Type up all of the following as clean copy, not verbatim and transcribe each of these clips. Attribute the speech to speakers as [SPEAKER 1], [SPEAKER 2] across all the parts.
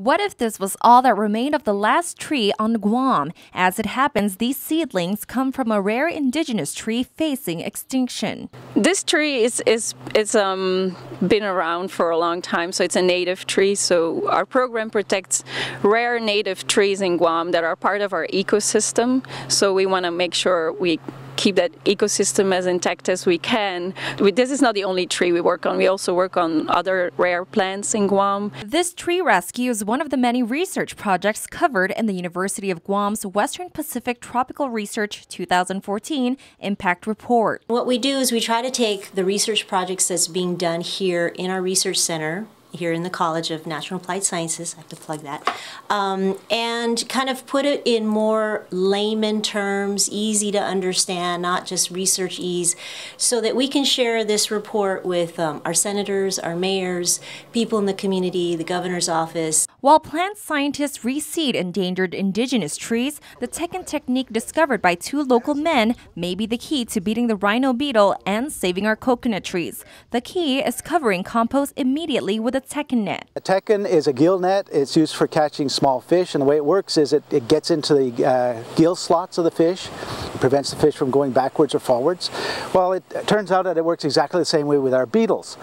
[SPEAKER 1] What if this was all that remained of the last tree on Guam? As it happens, these seedlings come from a rare indigenous tree facing extinction.
[SPEAKER 2] This tree is been around for a long time, so it's a native tree. So our program protects rare native trees in Guam that are part of our ecosystem. So we want to make sure we keep that ecosystem as intact as we can. This is not the only tree we work on. We also work on other rare plants in Guam.
[SPEAKER 1] This tree rescue is one of the many research projects covered in the University of Guam's Western Pacific Tropical Research 2014 Impact Report.
[SPEAKER 3] What we do is we try to take the research projects that's being done here in our research center, here in the College of Natural and Applied Sciences, I have to plug that, and kind of put it in more layman terms, easy to understand, not just research ease, so that we can share this report with our senators, our mayors, people in the community, the governor's office.
[SPEAKER 1] While plant scientists reseed endangered indigenous trees, the Tekken technique discovered by two local men may be the key to beating the rhino beetle and saving our coconut trees. The key is covering compost immediately with a Tekken net.
[SPEAKER 4] A Tekken is a gill net. It's used for catching small fish, and the way it works is it gets into the gill slots of the fish. It prevents the fish from going backwards or forwards. Well, it turns out that it works exactly the same way with our beetles.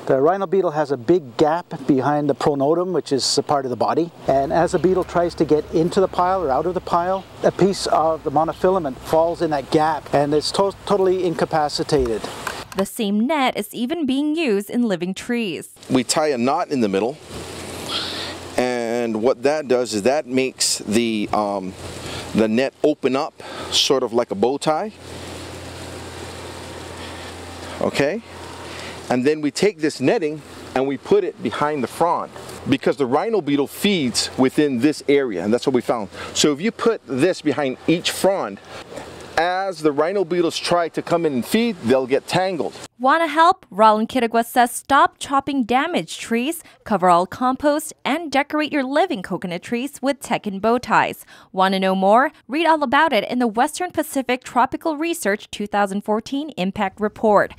[SPEAKER 4] The rhino beetle has a big gap behind the pronotum, which is a part of the body, and as the beetle tries to get into the pile or out of the pile, a piece of the monofilament falls in that gap and it's totally incapacitated.
[SPEAKER 1] The same net is even being used in living trees.
[SPEAKER 5] We tie a knot in the middle, and what that does is that makes the net open up sort of like a bow tie. Okay? And then we take this netting and we put it behind the frond, because the rhino beetle feeds within this area, and that's what we found. So if you put this behind each frond, as the rhino beetles try to come in and feed, they'll get tangled.
[SPEAKER 1] Want to help? Roland Kirigua says stop chopping damaged trees, cover all compost, and decorate your living coconut trees with Tekken bow ties. Want to know more? Read all about it in the Western Pacific Tropical Research 2014 Impact Report.